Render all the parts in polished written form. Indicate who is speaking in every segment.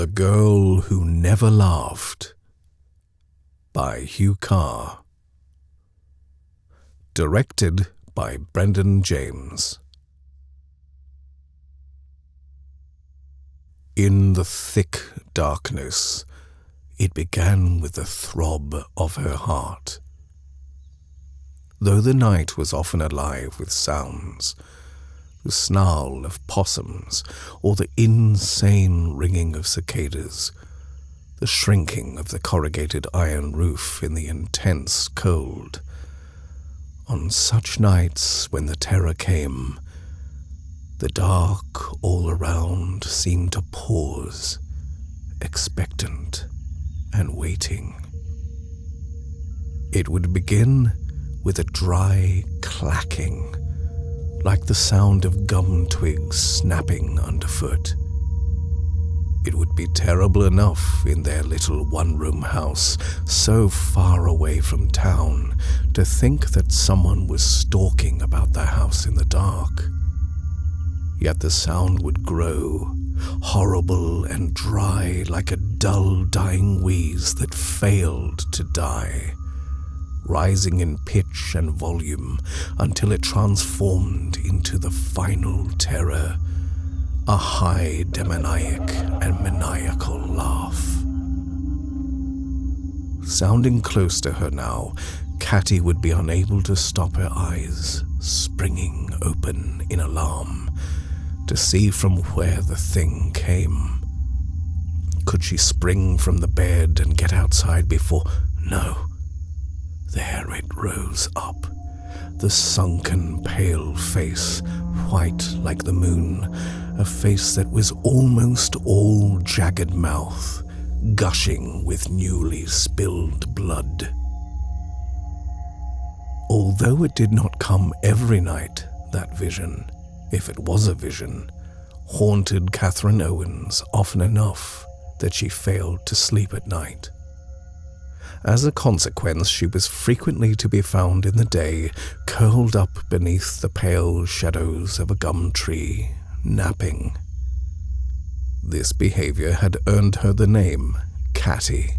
Speaker 1: The Girl Who Never Laughed by Huw Carr. Directed by Brenden James. In the thick darkness, it began with the throb of her heart. Though the night was often alive with sounds, the snarl of possums, or the insane ringing of cicadas, the shrinking of the corrugated iron roof in the intense cold. On such nights when the terror came, the dark all around seemed to pause, expectant and waiting. It would begin with a dry clacking, like the sound of gum twigs snapping underfoot. It would be terrible enough in their little one-room house, so far away from town, to think that someone was stalking about the house in the dark. Yet the sound would grow, horrible and dry, like a dull, dying wheeze that failed to die, rising in pitch and volume until it transformed into the final terror, a high demoniac and maniacal laugh. Sounding close to her now, Catty would be unable to stop her eyes springing open in alarm to see from where the thing came. Could she spring from the bed and get outside before? No. There it rose up, the sunken, pale face, white like the moon, a face that was almost all jagged mouth, gushing with newly spilled blood. Although it did not come every night, that vision, if it was a vision, haunted Catherine Owens often enough that she failed to sleep at night. As a consequence, she was frequently to be found in the day, curled up beneath the pale shadows of a gum tree, napping. This behavior had earned her the name Catty.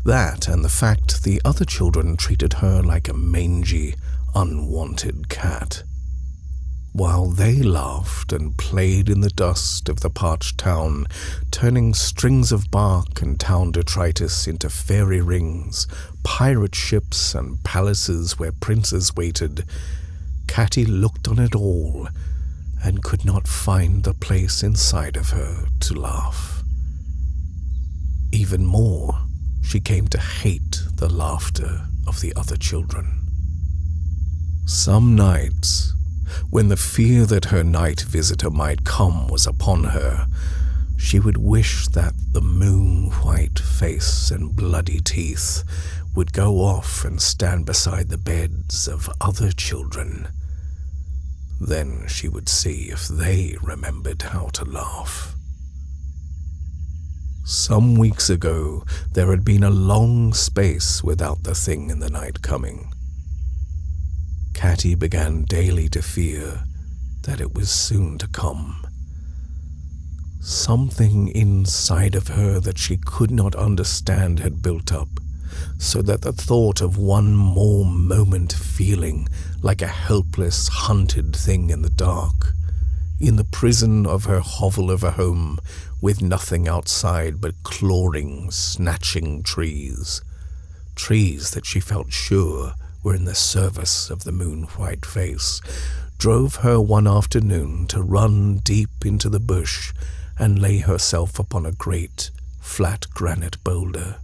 Speaker 1: That and the fact the other children treated her like a mangy, unwanted cat. While they laughed and played in the dust of the parched town, turning strings of bark and town detritus into fairy rings, pirate ships and palaces where princes waited, Catty looked on it all and could not find the place inside of her to laugh. Even more, she came to hate the laughter of the other children. Some nights, when the fear that her night visitor might come was upon her, she would wish that the moon-white face and bloody teeth would go off and stand beside the beds of other children. Then she would see if they remembered how to laugh. Some weeks ago, there had been a long space without the thing in the night coming. Catty began daily to fear that it was soon to come. Something inside of her that she could not understand had built up, so that the thought of one more moment feeling like a helpless, hunted thing in the dark, in the prison of her hovel of a home, with nothing outside but clawing, snatching trees that she felt sure were in the service of the moon-white face, drove her one afternoon to run deep into the bush and lay herself upon a great, flat granite boulder.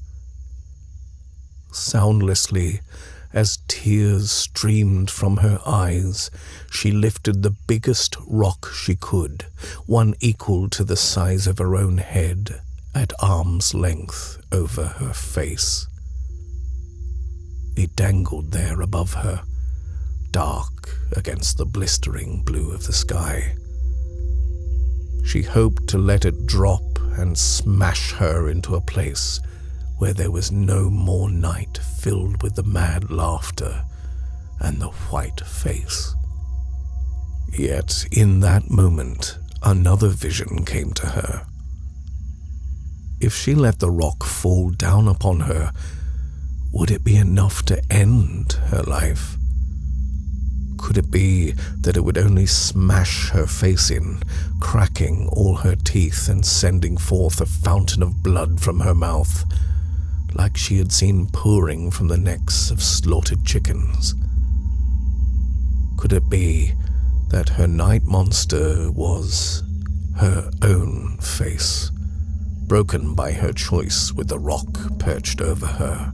Speaker 1: Soundlessly, as tears streamed from her eyes, she lifted the biggest rock she could, one equal to the size of her own head, at arm's length over her face. It dangled there above her, dark against the blistering blue of the sky. She hoped to let it drop and smash her into a place where there was no more night filled with the mad laughter and the white face. Yet in that moment, another vision came to her. if she let the rock fall down upon her, would it be enough to end her life? Could it be that it would only smash her face in, cracking all her teeth and sending forth a fountain of blood from her mouth, like she had seen pouring from the necks of slaughtered chickens? Could it be that her night monster was her own face, broken by her choice with the rock perched over her?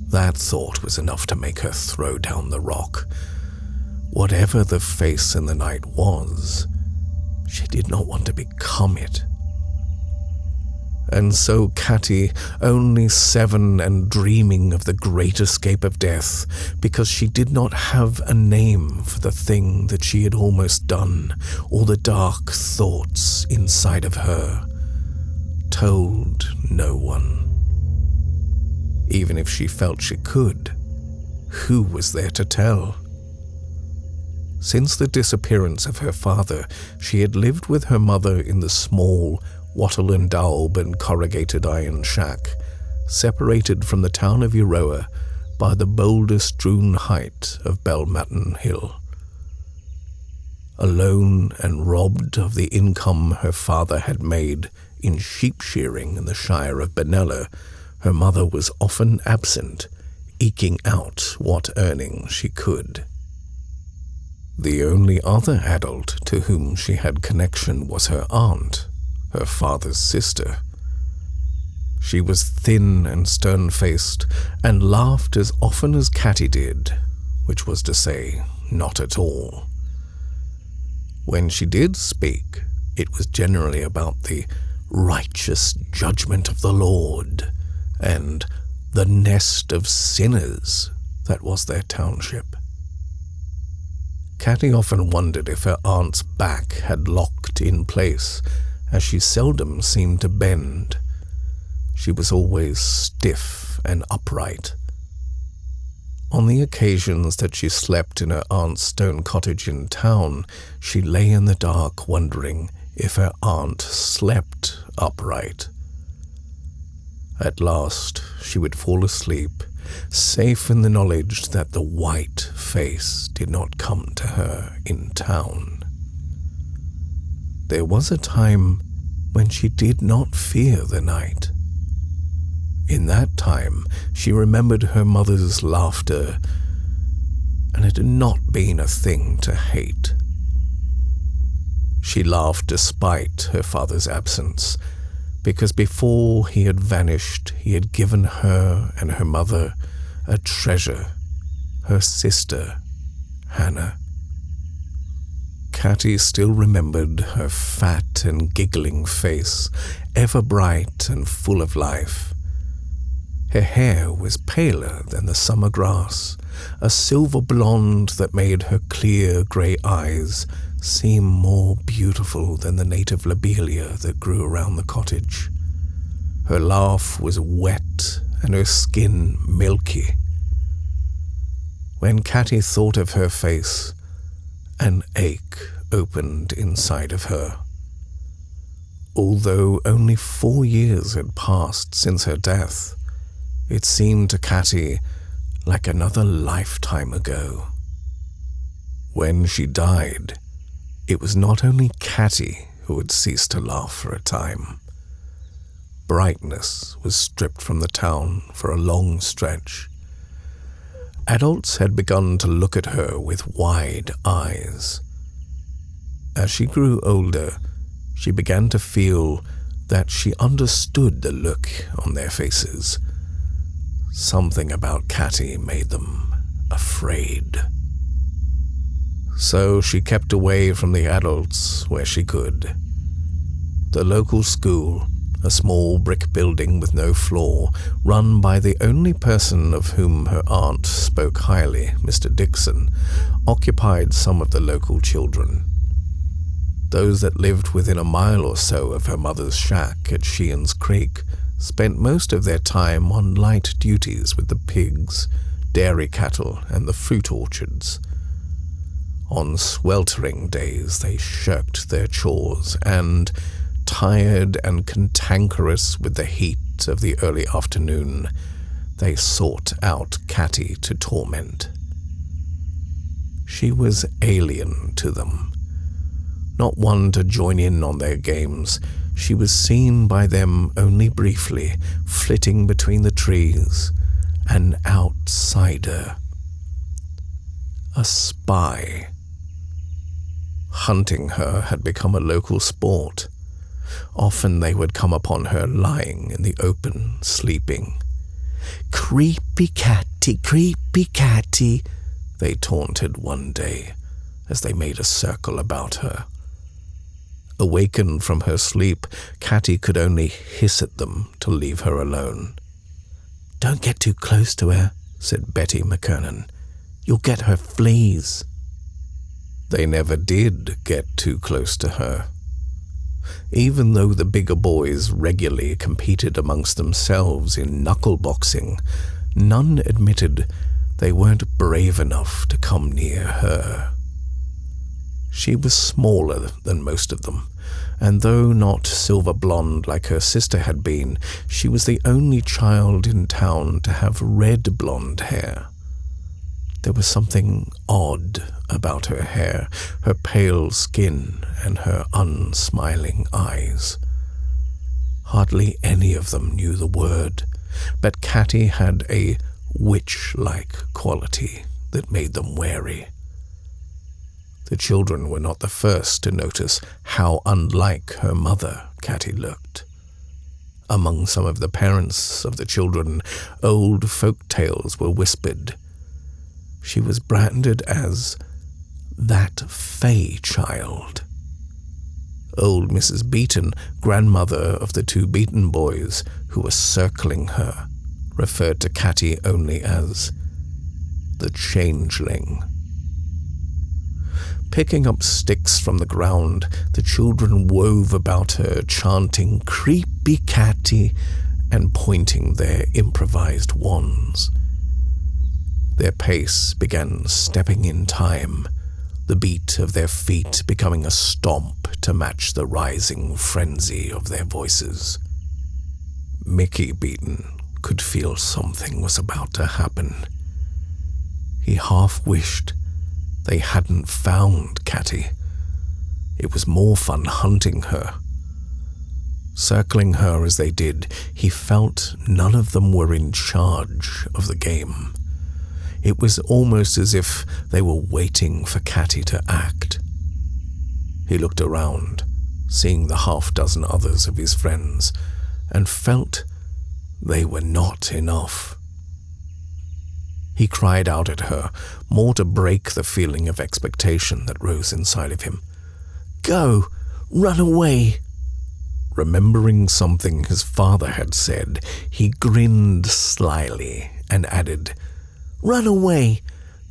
Speaker 1: That thought was enough to make her throw down the rock. Whatever the face in the night was, she did not want to become it. And so Catty, only 7 and dreaming of the great escape of death, because she did not have a name for the thing that she had almost done, or the dark thoughts inside of her, told no one. Even if she felt she could, who was there to tell? Since the disappearance of her father, she had lived with her mother in the small, wattle and daub and corrugated iron shack, separated from the town of Euroa by the boulder-strewn height of Belmaton Hill. Alone and robbed of the income her father had made in sheep shearing in the Shire of Benella, her mother was often absent, eking out what earning she could. The only other adult to whom she had connection was her aunt, her father's sister. She was thin and stern-faced, and laughed as often as Catty did, which was to say, not at all. When she did speak, it was generally about the righteous judgment of the Lord, and the nest of sinners that was their township. Catty often wondered if her aunt's back had locked in place, as she seldom seemed to bend. She was always stiff and upright. On the occasions that she slept in her aunt's stone cottage in town, she lay in the dark wondering if her aunt slept upright. At last, she would fall asleep, safe in the knowledge that the white face did not come to her in town. There was a time when she did not fear the night. In that time, she remembered her mother's laughter, and it had not been a thing to hate. She laughed despite her father's absence, because before he had vanished, he had given her and her mother a treasure, her sister, Hannah. Catty still remembered her fat and giggling face, ever bright and full of life. Her hair was paler than the summer grass, a silver blonde that made her clear grey eyes seem more beautiful than the native lobelia that grew around the cottage. Her laugh was wet and her skin milky. When Catty thought of her face, an ache opened inside of her. Although only 4 years had passed since her death, it seemed to Catty like another lifetime ago. When she died, it was not only Catty who had ceased to laugh for a time. Brightness was stripped from the town for a long stretch. Adults had begun to look at her with wide eyes. As she grew older, she began to feel that she understood the look on their faces. Something about Catty made them afraid. So she kept away from the adults where she could. The local school, a small brick building with no floor, run by the only person of whom her aunt spoke highly, Mr. Dixon, occupied some of the local children. Those that lived within a mile or so of her mother's shack at Sheehan's Creek spent most of their time on light duties with the pigs, dairy cattle, and the fruit orchards. On sweltering days they shirked their chores and, tired and cantankerous with the heat of the early afternoon, they sought out Catty to torment. She was alien to them. Not one to join in on their games, she was seen by them only briefly, flitting between the trees, an outsider. A spy. Hunting her had become a local sport. Often they would come upon her lying in the open, sleeping. "Creepy catty," they taunted one day as they made a circle about her. Awakened from her sleep, Catty could only hiss at them to leave her alone. "Don't get too close to her," said Betty McKernan. "You'll get her fleas." They never did get too close to her. Even though the bigger boys regularly competed amongst themselves in knuckle boxing, none admitted they weren't brave enough to come near her. She was smaller than most of them, and though not silver blonde like her sister had been, she was the only child in town to have red blonde hair. There was something odd about her hair, her pale skin, and her unsmiling eyes. Hardly any of them knew the word, but Catty had a witch-like quality that made them wary. The children were not the first to notice how unlike her mother Catty looked. Among some of the parents of the children, old folk tales were whispered. She was branded as that fey child. Old Mrs. Beaton, grandmother of the two Beaton boys who were circling her, referred to Catty only as the changeling. Picking up sticks from the ground, the children wove about her, chanting "Creepy Catty" and pointing their improvised wands. Their pace began stepping in time, the beat of their feet becoming a stomp to match the rising frenzy of their voices. Mickey Beaton could feel something was about to happen. He half wished they hadn't found Catty. It was more fun hunting her. Circling her as they did, he felt none of them were in charge of the game. It was almost as if they were waiting for Catty to act. He looked around, seeing the half-dozen others of his friends, and felt they were not enough. He cried out at her, more to break the feeling of expectation that rose inside of him. "Go! Run away!" Remembering something his father had said, he grinned slyly and added, "Run away!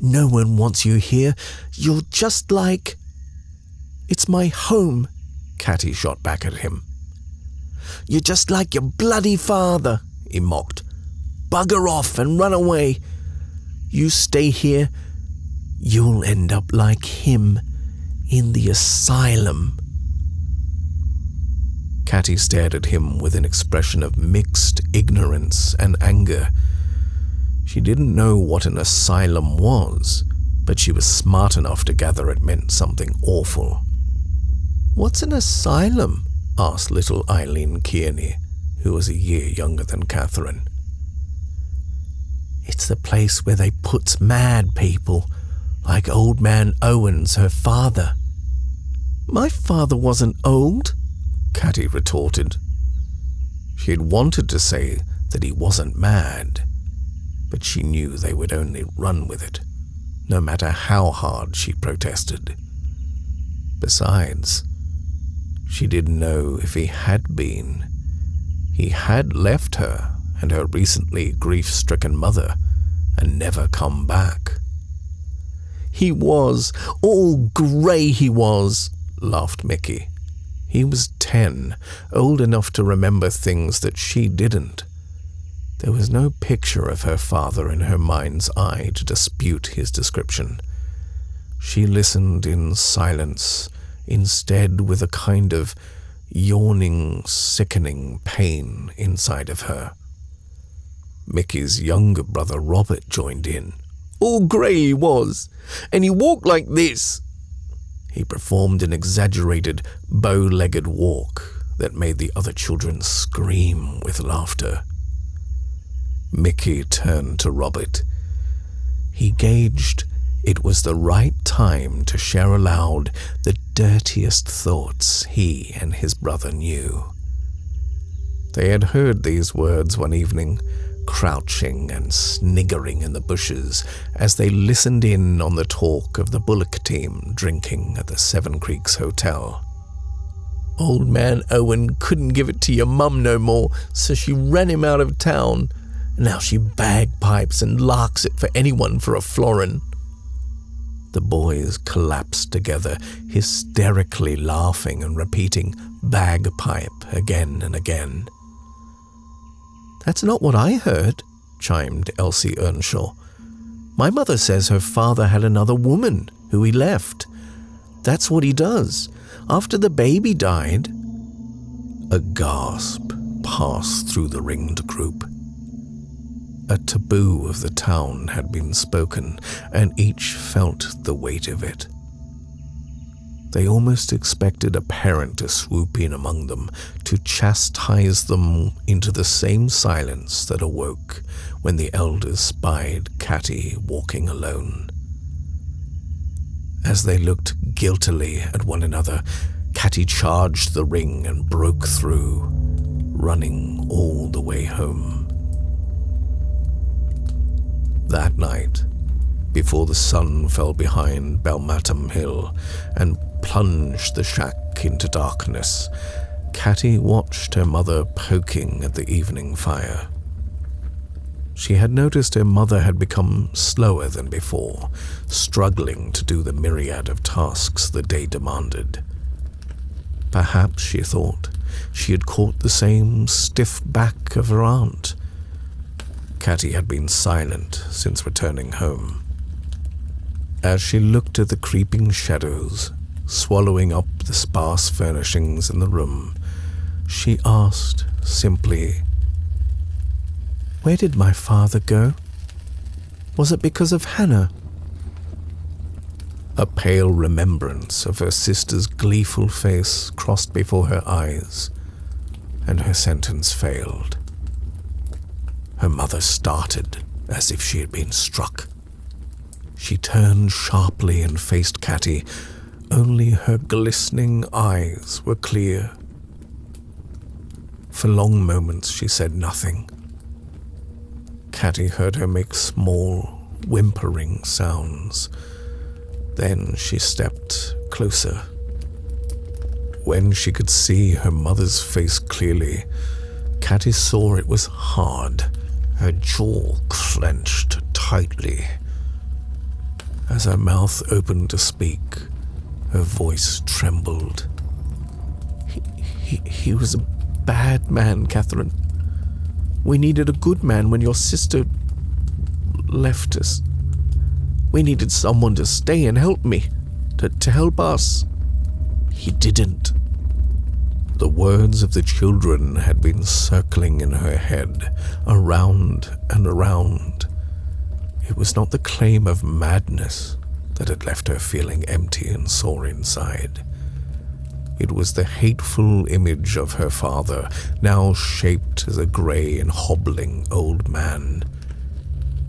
Speaker 1: No one wants you here. You're just like—" "It's my home," Catty shot back at him. "You're just like your bloody father," he mocked. "Bugger off and run away. You stay here, you'll end up like him, in the asylum." Catty stared at him with an expression of mixed ignorance and anger. She didn't know what an asylum was, but she was smart enough to gather it meant something awful. "What's an asylum?" asked little Eileen Kearney, who was a year younger than Catherine. "It's the place where they puts mad people, like old man Owens, her father." "My father wasn't old," Catty retorted. She had wanted to say that he wasn't mad, but she knew they would only run with it, no matter how hard she protested. Besides, she didn't know if he had been. He had left her and her recently grief-stricken mother and never come back. "He was, all grey he was," laughed Mickey. He was 10, old enough to remember things that she didn't. There was no picture of her father in her mind's eye to dispute his description. She listened in silence, instead with a kind of yawning, sickening pain inside of her. Mickey's younger brother Robert joined in. "All grey he was, and he walked like this." He performed an exaggerated, bow-legged walk that made the other children scream with laughter. Mickey turned to Robert. He gauged it was the right time to share aloud the dirtiest thoughts he and his brother knew. They had heard these words one evening, crouching and sniggering in the bushes as they listened in on the talk of the Bullock team drinking at the Seven Creeks Hotel. "Old man Owen couldn't give it to your mum no more, so she ran him out of town. Now she bagpipes and larks it for anyone for a florin." The boys collapsed together, hysterically laughing and repeating bagpipe again and again. "That's not what I heard," chimed Elsie Earnshaw. "My mother says her father had another woman who he left. That's what he does. After the baby died." A gasp passed through the ringed group. A taboo of the town had been spoken, and each felt the weight of it. They almost expected a parent to swoop in among them, to chastise them into the same silence that awoke when the elders spied Catty walking alone. As they looked guiltily at one another, Catty charged the ring and broke through, running all the way home. That night, before the sun fell behind Belmatum Hill and plunged the shack into darkness, Catty watched her mother poking at the evening fire. She had noticed her mother had become slower than before, struggling to do the myriad of tasks the day demanded. Perhaps, she thought, she had caught the same stiff back of her aunt. Catty had been silent since returning home. As she looked at the creeping shadows, swallowing up the sparse furnishings in the room, she asked simply, "Where did my father go? Was it because of Hannah?" A pale remembrance of her sister's gleeful face crossed before her eyes, and her sentence failed. Her mother started as if she had been struck. She turned sharply and faced Catty. Only her glistening eyes were clear. For long moments she said nothing. Catty heard her make small, whimpering sounds. Then she stepped closer. When she could see her mother's face clearly, Catty saw it was hard. Her jaw clenched tightly. As her mouth opened to speak, her voice trembled. He was a bad man, Catherine. We needed a good man when your sister left us. We needed someone to stay and help me, to help us. He didn't." The words of the children had been circling in her head, around and around. It was not the claim of madness that had left her feeling empty and sore inside. It was the hateful image of her father, now shaped as a grey and hobbling old man,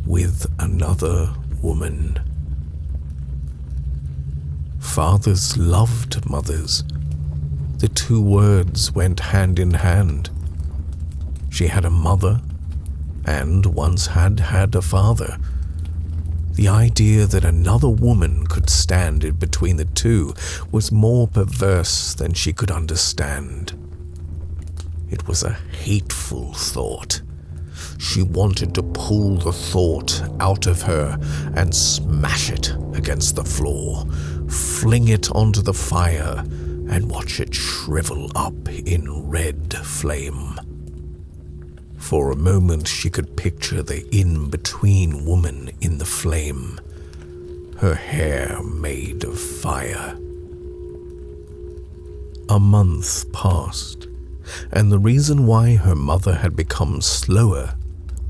Speaker 1: with another woman. Fathers loved mothers. The two words went hand in hand. She had a mother, and once had had a father. The idea that another woman could stand in between the two was more perverse than she could understand. It was a hateful thought. She wanted to pull the thought out of her and smash it against the floor, fling it onto the fire, and watch it shrivel up in red flame. For a moment she could picture the in-between woman in the flame, her hair made of fire. A month passed, and the reason why her mother had become slower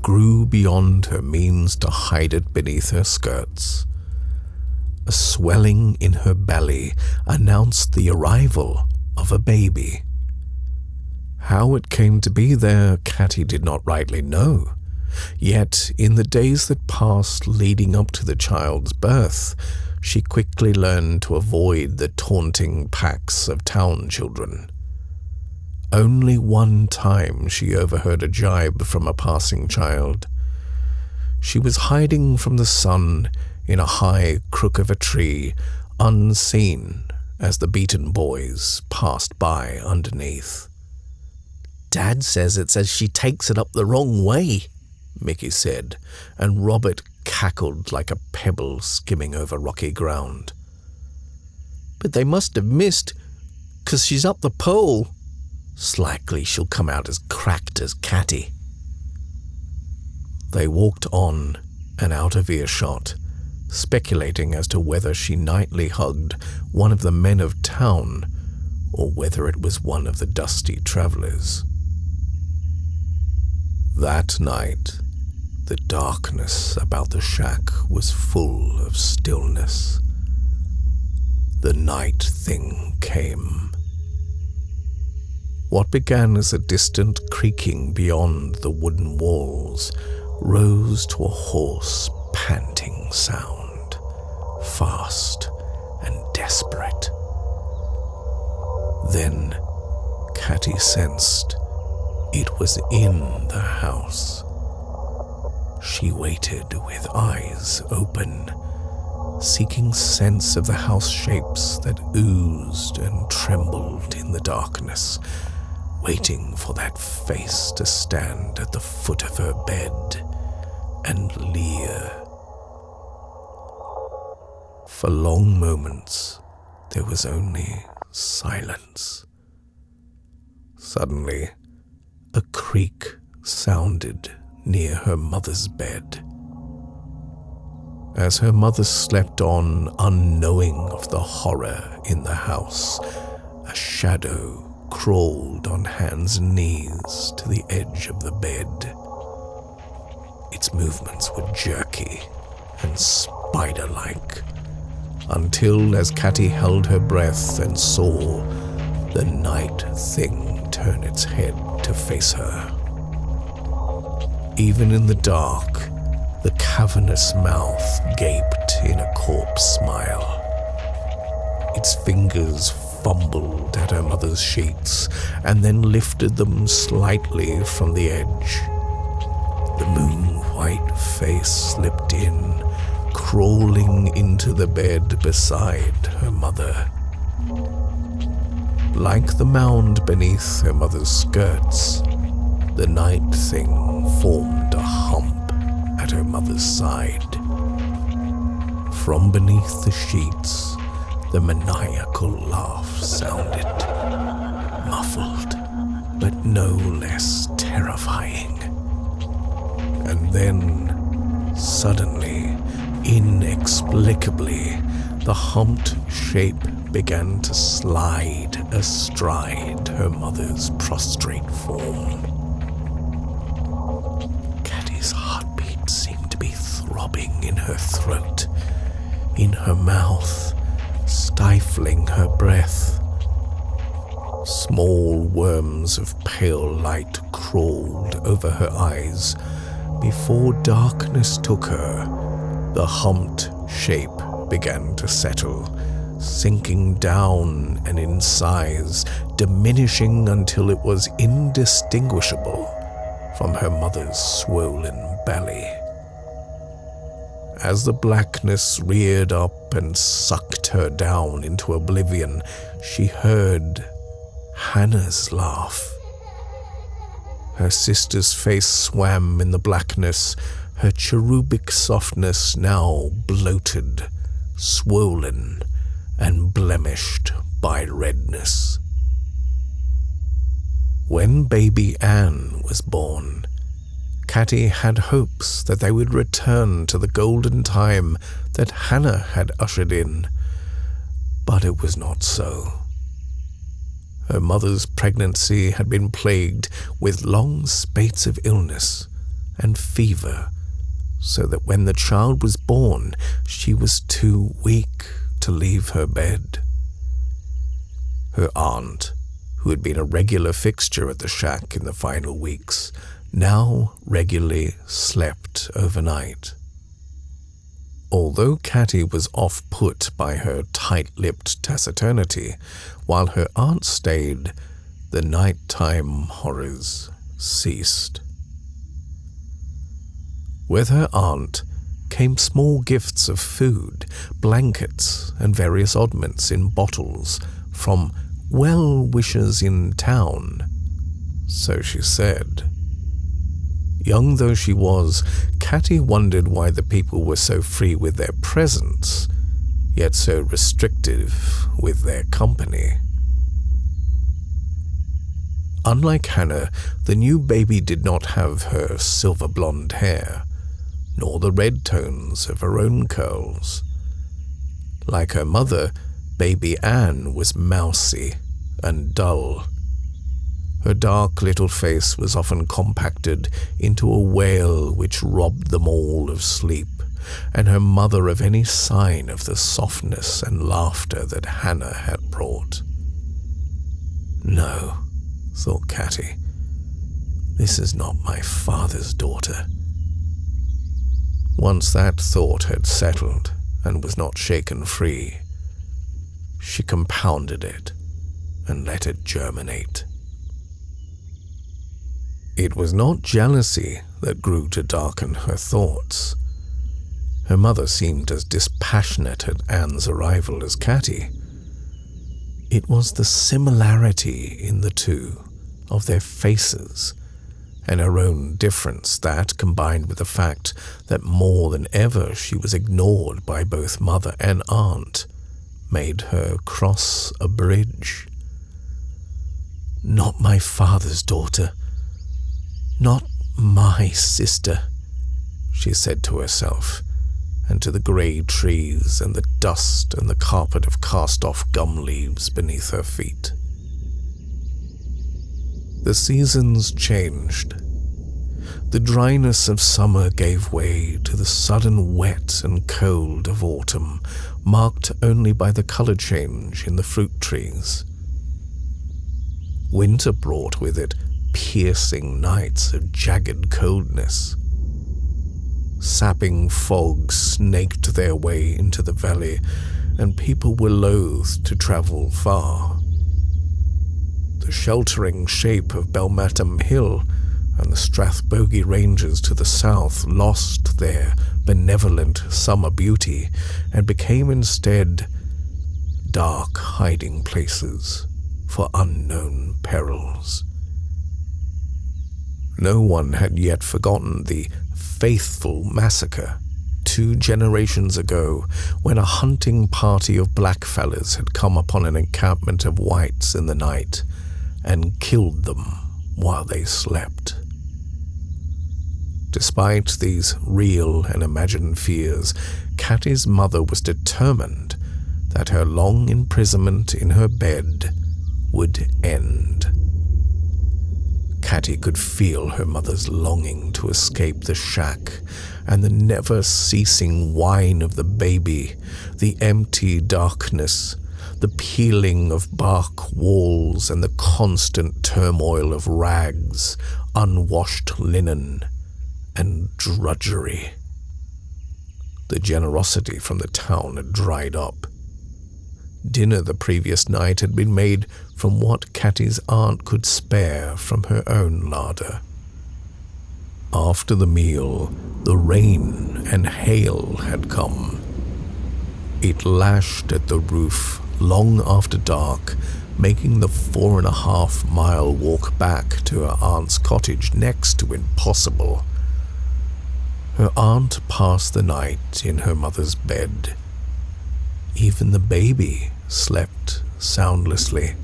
Speaker 1: grew beyond her means to hide it beneath her skirts. A swelling in her belly announced the arrival of a baby. How it came to be there, Catty did not rightly know. Yet, in the days that passed leading up to the child's birth, she quickly learned to avoid the taunting packs of town children. Only one time she overheard a jibe from a passing child. She was hiding from the sun in a high crook of a tree, unseen as the beaten boys passed by underneath.
Speaker 2: "Dad says it's as she takes it up the wrong way,"
Speaker 1: Mickey said, and Robert cackled like a pebble skimming over rocky ground.
Speaker 2: "But they must have missed, 'cause she's up the pole. 'Slikely she'll come out as cracked as Catty."
Speaker 1: They walked on and out of earshot, speculating as to whether she nightly hugged one of the men of town or whether it was one of the dusty travelers. That night, the darkness about the shack was full of stillness. The night thing came. What began as a distant creaking beyond the wooden walls rose to a hoarse, panting sound, fast and desperate. Then Catty sensed it was in the house. She waited with eyes open, seeking sense of the house shapes that oozed and trembled in the darkness, waiting for that face to stand at the foot of her bed and leer. For long moments, there was only silence. Suddenly, a creak sounded near her mother's bed. As her mother slept on, unknowing of the horror in the house, a shadow crawled on hands and knees to the edge of the bed. Its movements were jerky and spider-like, until as Catty held her breath and saw the night thing turn its head to face her. Even in the dark, the cavernous mouth gaped in a corpse smile. Its fingers fumbled at her mother's sheets and then lifted them slightly from the edge. The moon-white face slipped in, crawling into the bed beside her mother. Like the mound beneath her mother's skirts, the night thing formed a hump at her mother's side. From beneath the sheets, the maniacal laugh sounded, muffled, but no less terrifying. And then, suddenly, inexplicably, the humped shape began to slide astride her mother's prostrate form. Catty's heartbeat seemed to be throbbing in her throat, in her mouth, stifling her breath. Small worms of pale light crawled over her eyes. Before darkness took her, the humped shape began to settle, sinking down and in size, diminishing until it was indistinguishable from her mother's swollen belly. As the blackness reared up and sucked her down into oblivion, she heard Hannah's laugh. Her sister's face swam in the blackness, her cherubic softness now bloated, swollen, and blemished by redness. When baby Anne was born, Catty had hopes that they would return to the golden time that Hannah had ushered in, but it was not so. Her mother's pregnancy had been plagued with long spates of illness and fever, so that when the child was born, she was too weak to leave her bed. Her aunt, who had been a regular fixture at the shack in the final weeks, now regularly slept overnight. Although Catty was off-put by her tight-lipped taciturnity, while her aunt stayed, the nighttime horrors ceased. With her aunt came small gifts of food, blankets, and various oddments in bottles from well-wishers in town, so she said. Young though she was, Catty wondered why the people were so free with their presents, yet so restrictive with their company. Unlike Hannah, the new baby did not have her silver blonde hair, nor the red tones of her own curls. Like her mother, baby Anne was mousy and dull. Her dark little face was often compacted into a wail which robbed them all of sleep, and her mother of any sign of the softness and laughter that Hannah had brought. No, thought Catty, this is not my father's daughter. Once that thought had settled and was not shaken free, she compounded it and let it germinate. It was not jealousy that grew to darken her thoughts. Her mother seemed as dispassionate at Anne's arrival as Catty. It was the similarity in the two, of their faces, and her own difference that, combined with the fact that more than ever she was ignored by both mother and aunt, made her cross a bridge. Not my father's daughter. Not my sister, she said to herself, and to the grey trees and the dust and the carpet of cast-off gum leaves beneath her feet. The seasons changed. The dryness of summer gave way to the sudden wet and cold of autumn, marked only by the colour change in the fruit trees. Winter brought with it piercing nights of jagged coldness. Sapping fogs snaked their way into the valley, and people were loath to travel far. The sheltering shape of Belmatham Hill and the Strathbogie Ranges to the south lost their benevolent summer beauty and became instead dark hiding places for unknown perils. No one had yet forgotten the faithful massacre 2 generations ago, when a hunting party of blackfellas had come upon an encampment of whites in the night and killed them while they slept. Despite these real and imagined fears, Catty's mother was determined that her long imprisonment in her bed would end. Catty could feel her mother's longing to escape the shack, and the never-ceasing whine of the baby, the empty darkness, the peeling of bark walls, and the constant turmoil of rags, unwashed linen, and drudgery. The generosity from the town had dried up. Dinner the previous night had been made from what Catty's aunt could spare from her own larder. After the meal, the rain and hail had come. It lashed at the roof long after dark, making the 4.5-mile walk back to her aunt's cottage next to impossible. Her aunt passed the night in her mother's bed. Even the baby slept soundlessly.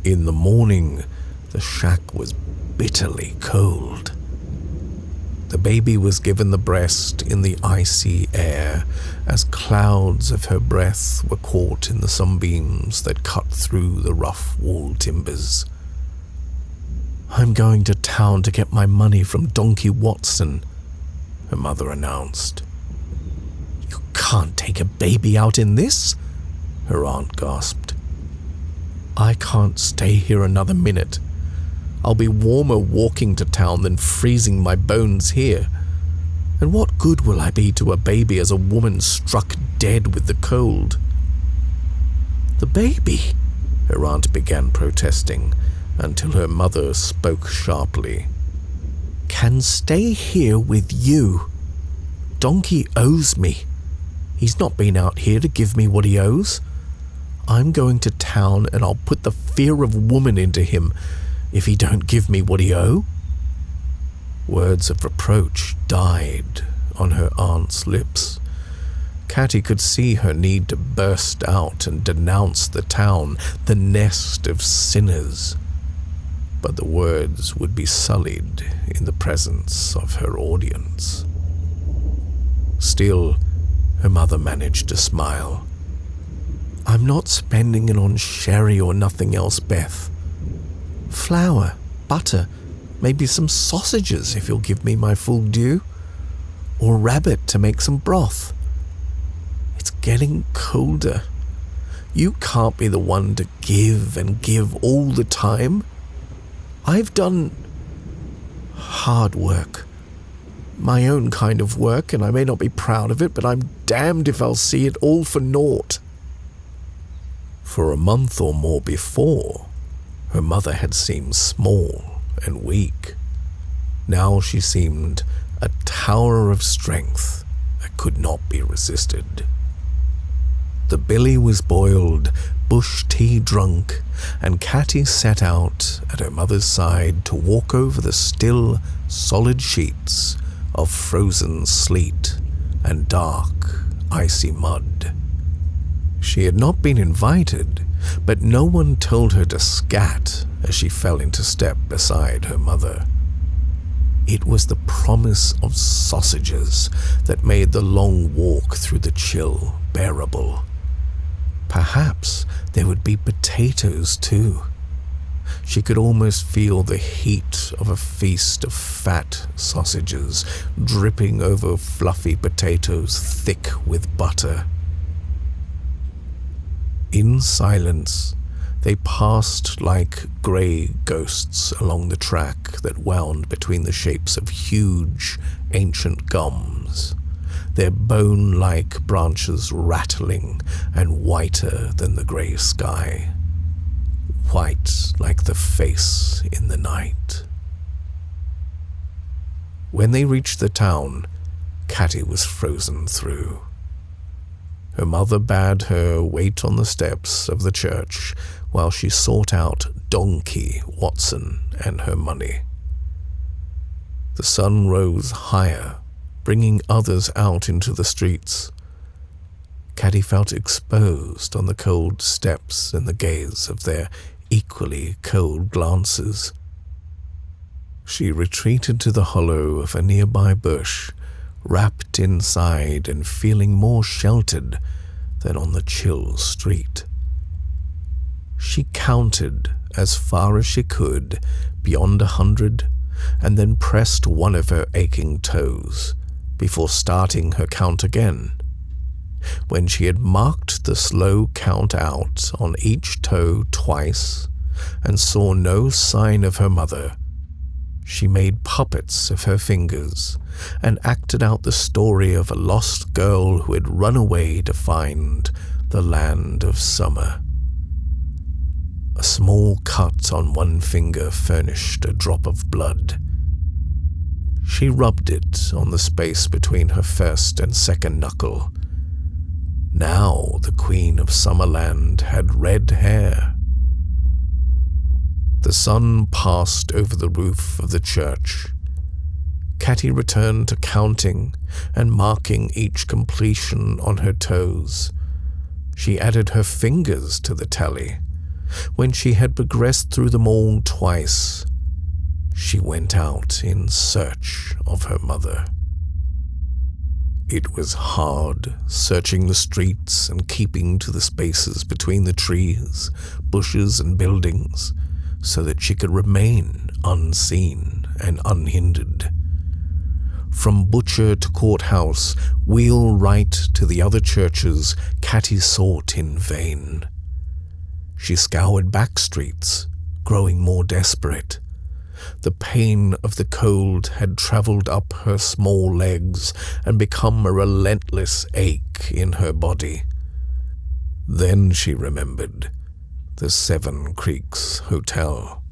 Speaker 1: In the morning, the shack was bitterly cold. The baby was given the breast in the icy air as clouds of her breath were caught in the sunbeams that cut through the rough wall timbers. "I'm going to town to get my money from Donkey Watson," her mother announced. "You can't take a baby out in this," her aunt gasped. "I can't stay here another minute. I'll be warmer walking to town than freezing my bones here. And what good will I be to a baby as a woman struck dead with the cold?" "The baby," her aunt began protesting, until her mother spoke sharply. "Can stay here with you. Donkey owes me. He's not been out here to give me what he owes. I'm going to town and I'll put the fear of woman into him if he don't give me what he owe." Words of reproach died on her aunt's lips. Catty could see her need to burst out and denounce the town, the nest of sinners. But the words would be sullied in the presence of her audience. Still, her mother managed to smile. "I'm not spending it on sherry or nothing else, Beth. Flour, butter, maybe some sausages if you'll give me my full due, or rabbit to make some broth. It's getting colder. You can't be the one to give and give all the time. I've done hard work, my own kind of work, and I may not be proud of it, but I'm damned if I'll see it all for naught." For a month or more before, her mother had seemed small and weak. Now she seemed a tower of strength that could not be resisted. The billy was boiled, bush tea drunk, and Catty set out at her mother's side to walk over the still, solid sheets of frozen sleet and dark, icy mud. She had not been invited, but no one told her to scat as she fell into step beside her mother. It was the promise of sausages that made the long walk through the chill bearable. Perhaps there would be potatoes too. She could almost feel the heat of a feast of fat sausages dripping over fluffy potatoes thick with butter. In silence, they passed like grey ghosts along the track that wound between the shapes of huge, ancient gums, their bone-like branches rattling and whiter than the grey sky, white like the face in the night. When they reached the town, Catty was frozen through. Her mother bade her wait on the steps of the church while she sought out Donkey Watson and her money. The sun rose higher, bringing others out into the streets. Catty felt exposed on the cold steps in the gaze of their equally cold glances. She retreated to the hollow of a nearby bush, wrapped inside and feeling more sheltered than on the chill street. She counted as far as she could, beyond 100, and then pressed one of her aching toes before starting her count again. When she had marked the slow count out on each toe twice and saw no sign of her mother, she made puppets of her fingers and acted out the story of a lost girl who had run away to find the land of summer. A small cut on one finger furnished a drop of blood. She rubbed it on the space between her first and second knuckle. Now the Queen of Summerland had red hair. The sun passed over the roof of the church. Catty returned to counting and marking each completion on her toes. She added her fingers to the tally. When she had progressed through them all twice, she went out in search of her mother. It was hard, searching the streets and keeping to the spaces between the trees, bushes, and buildings, so that she could remain unseen and unhindered. From butcher to courthouse, wheelwright to the other churches, Catty sought in vain. She scoured back streets, growing more desperate. The pain of the cold had travelled up her small legs and become a relentless ache in her body. Then she remembered the Seven Creeks Hotel.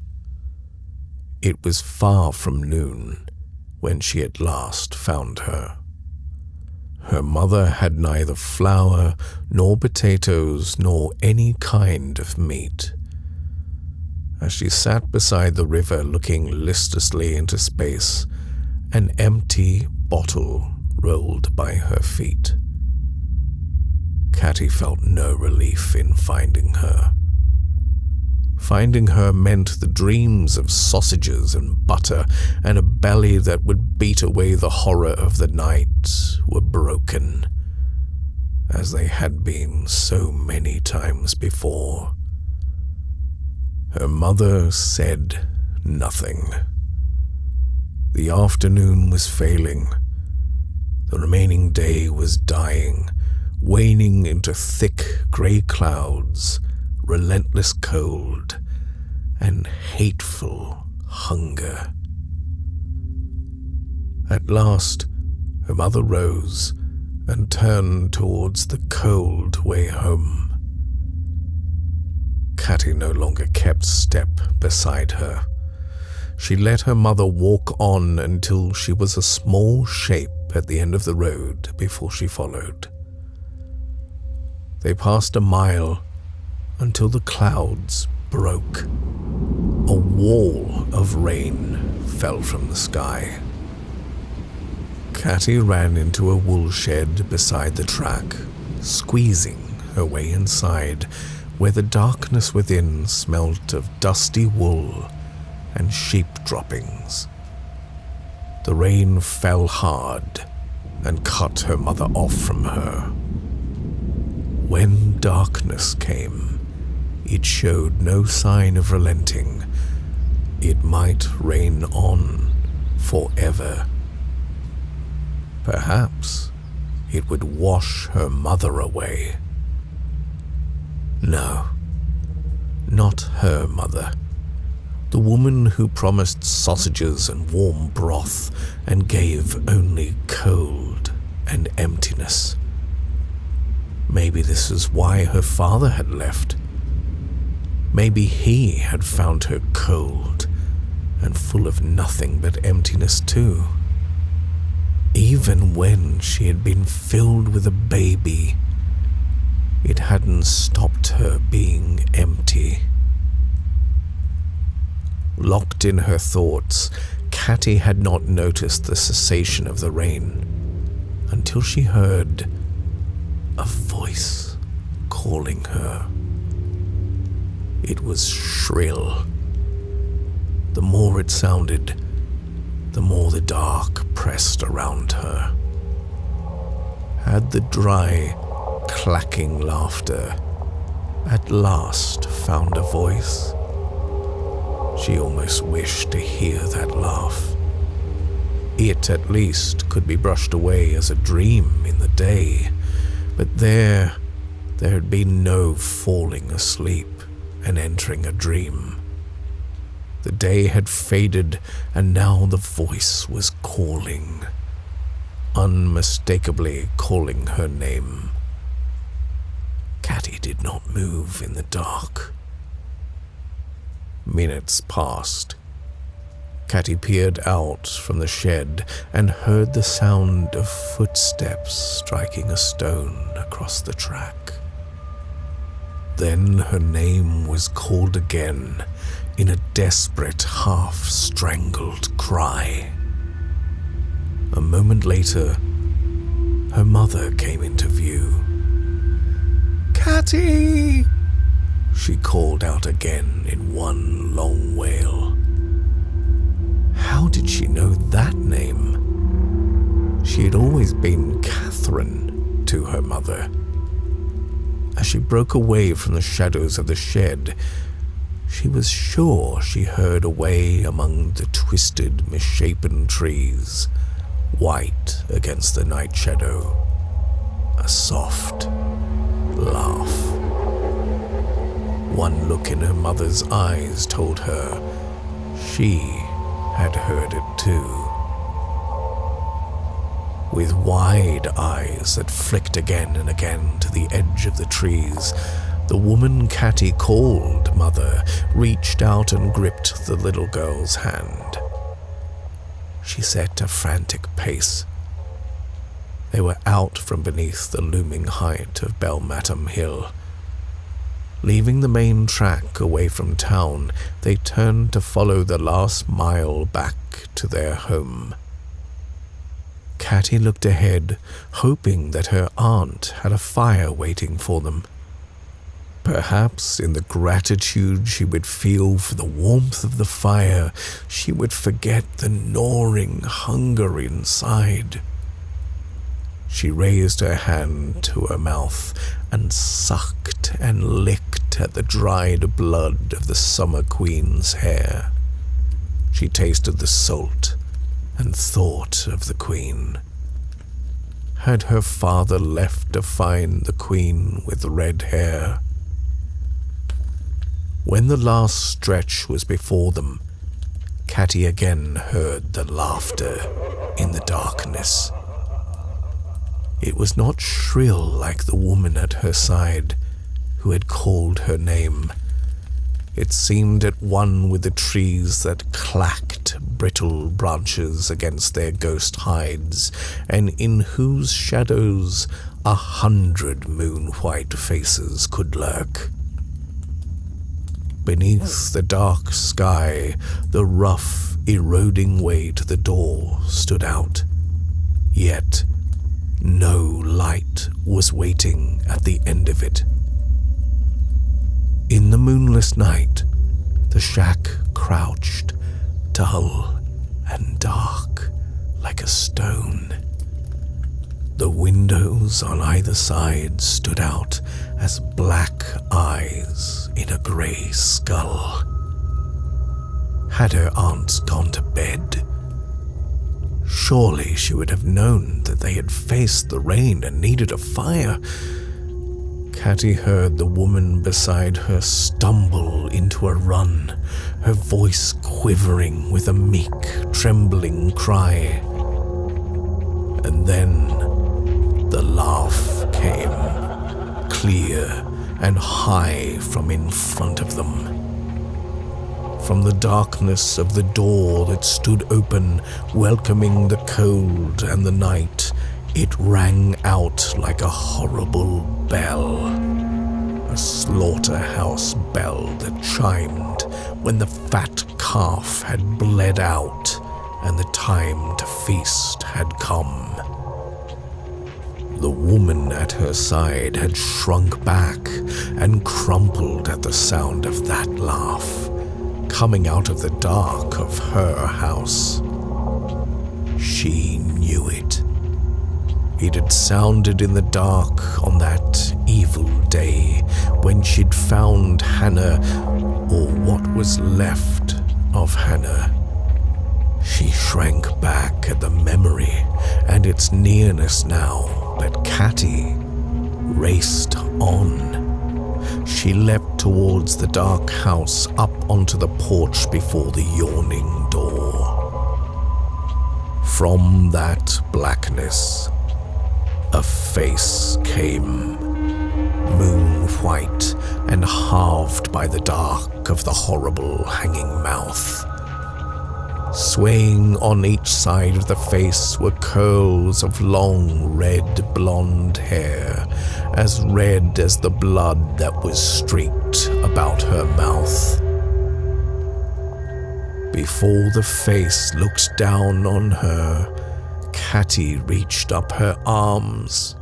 Speaker 1: It was far from noon when she at last found her. Her mother had neither flour nor potatoes nor any kind of meat. As she sat beside the river looking listlessly into space, an empty bottle rolled by her feet. Catty felt no relief in finding her. Finding her meant the dreams of sausages and butter and a belly that would beat away the horror of the night were broken, as they had been so many times before. Her mother said nothing. The afternoon was failing. The remaining day was dying, waning into thick grey clouds, relentless cold, and hateful hunger. At last, her mother rose and turned towards the cold way home. Catty no longer kept step beside her. She let her mother walk on until she was a small shape at the end of the road before she followed. They passed a mile until the clouds broke. A wall of rain fell from the sky. Catty ran into a wool shed beside the track, squeezing her way inside, where the darkness within smelt of dusty wool and sheep droppings. The rain fell hard and cut her mother off from her. When darkness came, it showed no sign of relenting. It might rain on forever. Perhaps it would wash her mother away. No, not her mother. The woman who promised sausages and warm broth and gave only cold and emptiness. Maybe this is why her father had left. Maybe he had found her cold and full of nothing but emptiness too. Even when she had been filled with a baby, it hadn't stopped her being empty. Locked in her thoughts, Catty had not noticed the cessation of the rain until she heard a voice calling her. It was shrill. The more it sounded, the more the dark pressed around her. Had the dry, clacking laughter at last found a voice? She almost wished to hear that laugh. It, at least, could be brushed away as a dream in the day, but there had been no falling asleep and entering a dream. The day had faded, and now the voice was calling, unmistakably calling her name. Catty did not move in the dark. Minutes passed. Catty peered out from the shed and heard the sound of footsteps striking a stone across the track. Then her name was called again in a desperate, half-strangled cry. A moment later, her mother came into view. "Catty!" she called out again in one long wail. How did she know that name? She had always been Catherine to her mother. As she broke away from the shadows of the shed, she was sure she heard away among the twisted, misshapen trees, white against the night shadow, a soft laugh. One look in her mother's eyes told her she had heard it too. With wide eyes that flicked again and again to the edge of the trees, the woman Catty called Mother reached out and gripped the little girl's hand. She set a frantic pace. They were out from beneath the looming height of Belmatum Hill. Leaving the main track away from town, they turned to follow the last mile back to their home. Catty looked ahead, hoping that her aunt had a fire waiting for them. Perhaps in the gratitude she would feel for the warmth of the fire, she would forget the gnawing hunger inside. She raised her hand to her mouth and sucked and licked at the dried blood of the Summer Queen's hair. She tasted the salt and thought of the Queen. Had her father left to find the Queen with red hair? When the last stretch was before them, Catty again heard the laughter in the darkness. It was not shrill like the woman at her side who had called her name. It seemed at one with the trees that clacked brittle branches against their ghost hides, and in whose shadows 100 moon-white faces could lurk. Beneath the dark sky, the rough, eroding way to the door stood out. Yet no light was waiting at the end of it. In the moonless night, the shack crouched, dull and dark like a stone. The windows on either side stood out as black eyes in a grey skull. Had her aunts gone to bed? Surely she would have known that they had faced the rain and needed a fire. Catty heard the woman beside her stumble into a run, her voice quivering with a meek, trembling cry. And then the laugh came, clear and high from in front of them. From the darkness of the door that stood open, welcoming the cold and the night, it rang out like a horrible bell, a slaughterhouse bell that chimed when the fat calf had bled out and the time to feast had come. The woman at her side had shrunk back and crumpled at the sound of that laugh, coming out of the dark of her house. She knew it. It had sounded in the dark on that evil day when she'd found Hannah, or what was left of Hannah. She shrank back at the memory and its nearness now, but Catty raced on. She leapt towards the dark house, up onto the porch before the yawning door. From that blackness, a face came, moon-white and halved by the dark of the horrible hanging mouth. Swaying on each side of the face were curls of long red blonde hair, as red as the blood that was streaked about her mouth. Before the face looked down on her, Catty reached up her arms.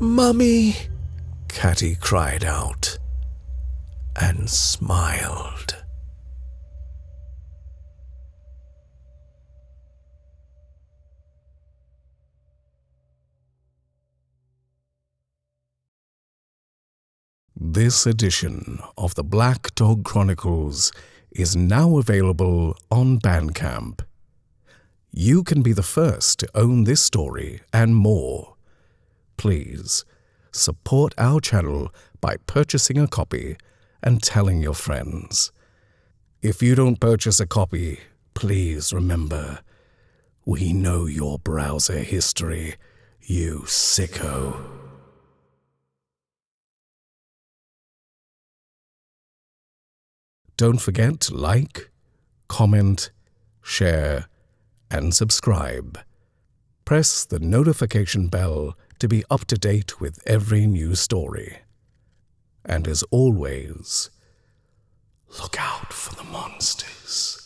Speaker 1: "Mummy!" Catty cried out, and smiled. This edition of the Black Dog Chronicles is now available on Bandcamp. You can be the first to own this story and more. Please support our channel by purchasing a copy and telling your friends. If you don't purchase a copy, please remember, we know your browser history, you sicko. Don't forget to like, comment, share, and subscribe. Press the notification bell to be up to date with every new story. And as always, look out for the monsters.